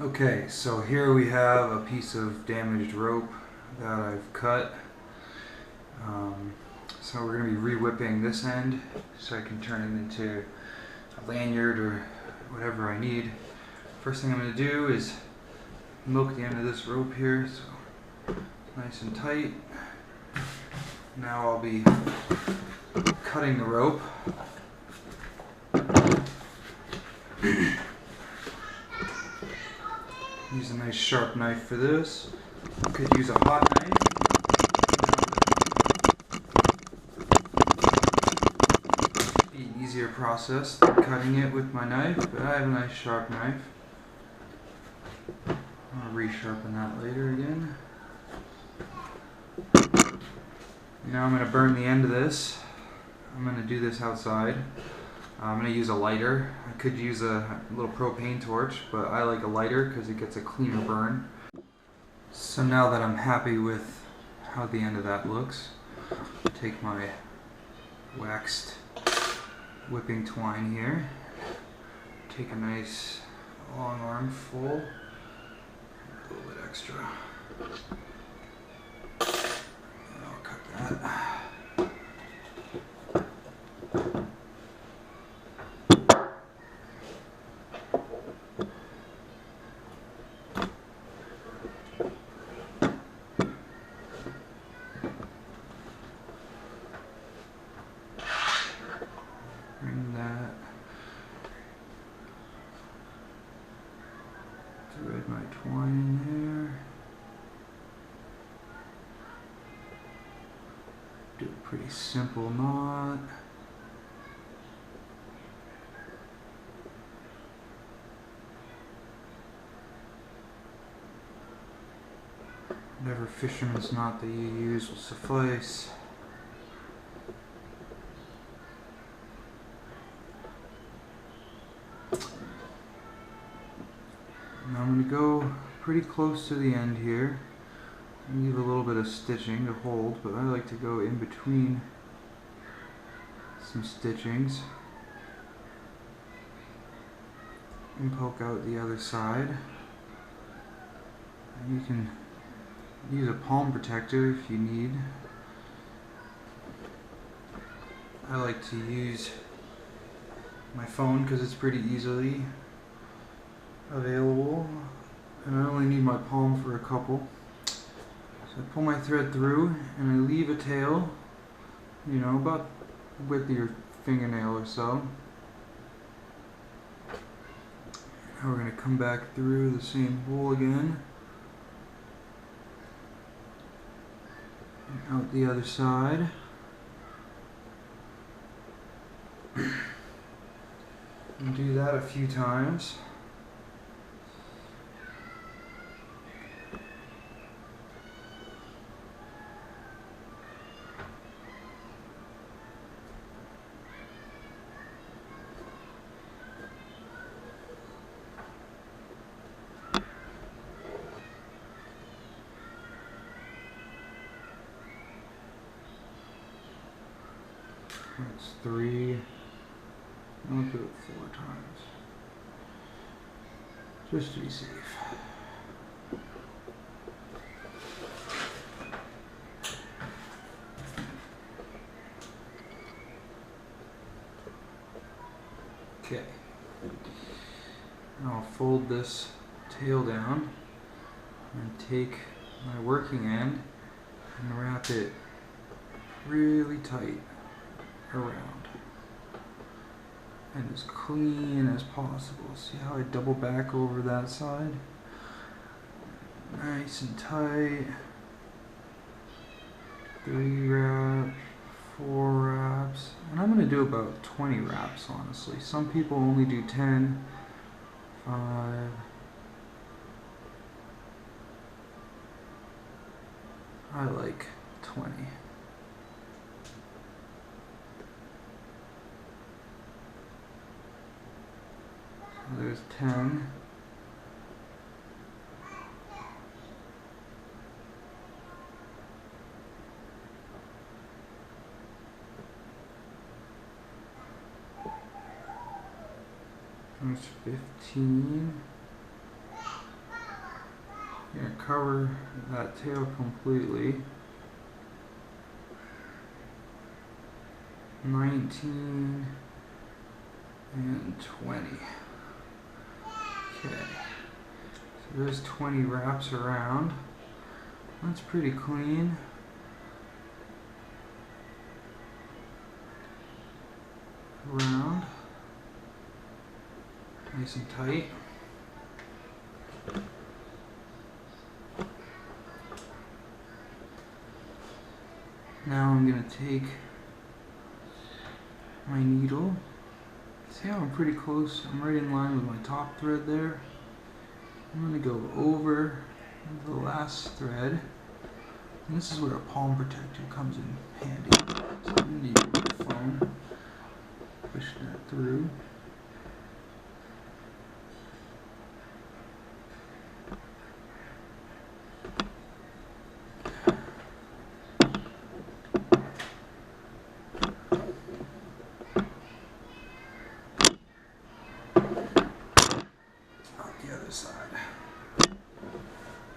Okay, so here we have a piece of damaged rope that I've cut. So we're going to be re-whipping this end so I can turn it into a lanyard or whatever I need. First thing I'm going to do is milk the end of this rope here, so nice and tight. Now I'll be cutting the rope. Use a nice sharp knife for this. Could use a hot knife. Be an easier process than cutting it with my knife, but I have a nice sharp knife. I'll resharpen that later again. Now I'm going to burn the end of this. I'm going to do this outside. I'm going to use a lighter. I could use a little propane torch, but I like a lighter because it gets a cleaner burn. So now that I'm happy with how the end of that looks, I'll take my waxed whipping twine here, take a nice long armful, a little bit extra, and I'll cut that. Bring that, thread my twine in there, do a pretty simple knot. Whatever fisherman's knot that you use will suffice. Now I'm going to go pretty close to the end here. Leave a little bit of stitching to hold, but I like to go in between some stitchings and poke out the other side. And you can use a palm protector if you need. I like to use my phone because it's pretty easily available, and I only need my palm for a couple. So I pull my thread through and I leave a tail, you know, about the width of your fingernail or so. Now we're going to come back through the same hole again and out the other side. And do that a few times. That's 3. I'll do it 4 times, just to be safe. Okay. Now I'll fold this tail down and take my working end and wrap it really tight around and as clean as possible. See how I double back over that side? Nice and tight. 3 wraps, 4 wraps, and I'm going to do about 20 wraps, honestly. Some people only do 10, 5. I like 20. So there's 10. There's 15. Gonna cover that tail completely. 19 and 20. Okay, so there's 20 wraps around. That's pretty clean. Around. Nice and tight. Now I'm going to take my needle. See how I'm pretty close? I'm right in line with my top thread there. I'm going to go over the last thread. And this is where a palm protector comes in handy. So I'm going to use my phone. Push that through. The other side.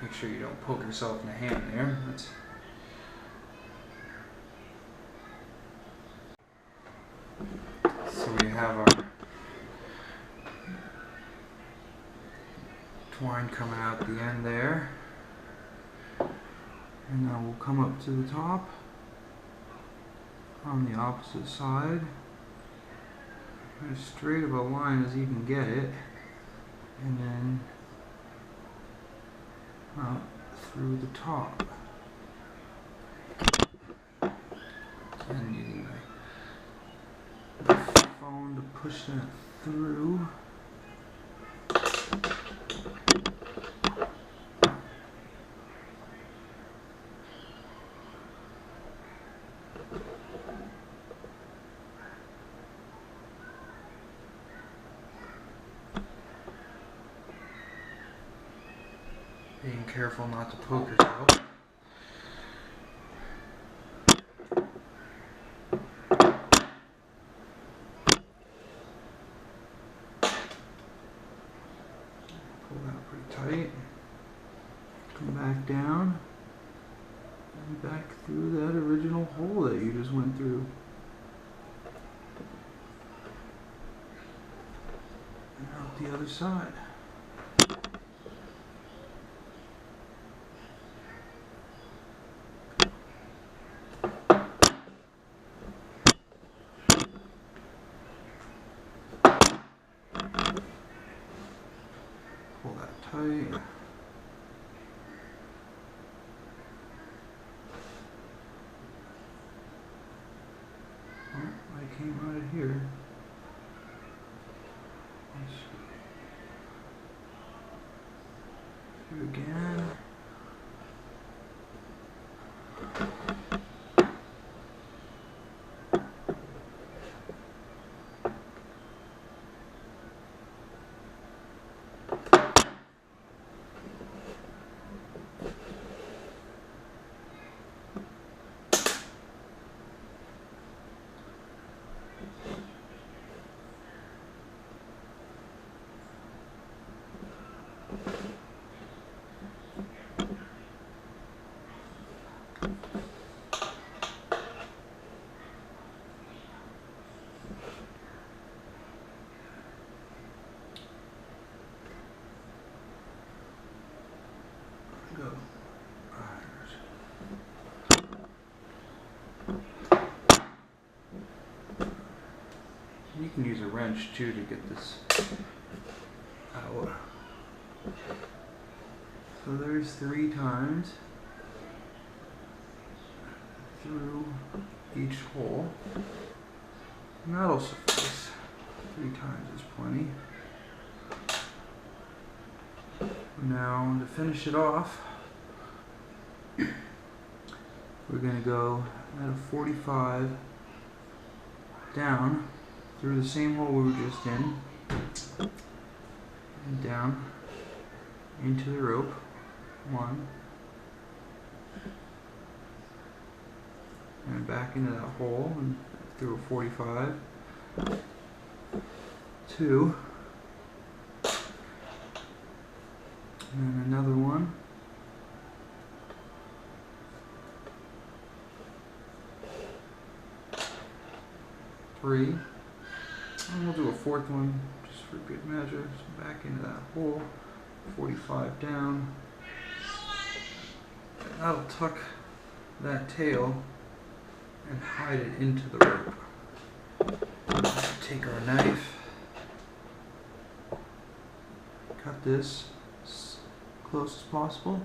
Make sure you don't poke yourself in the hand there. So we have our twine coming out the end there. And now we'll come up to the top on the opposite side. As straight of a line as you can get it. And then out through the top. And using my phone to push that through. Being careful not to poke yourself. Pull that pretty tight. Come back down and back through that original hole that you just went through. And out the other side. Pull that tight. Oh, I came out of here. Let's do it again. Go. You can use a wrench too to get this out. So there's 3 times through each hole. And that'll suffice. 3 times is plenty. Now to finish it off, we're going to go at a 45 down through the same hole we were just in, and down into the rope. 1, and back into that hole and through a 45. 2, and then another one 3. And we'll do a 4th one just for good measure. So back into that hole, 45 down. And that'll tuck that tail and hide it into the rope. Take our knife, cut this as close as possible.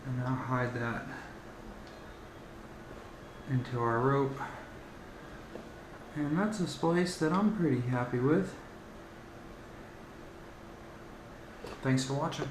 And now hide that into our rope. And that's a splice that I'm pretty happy with. Thanks for watching.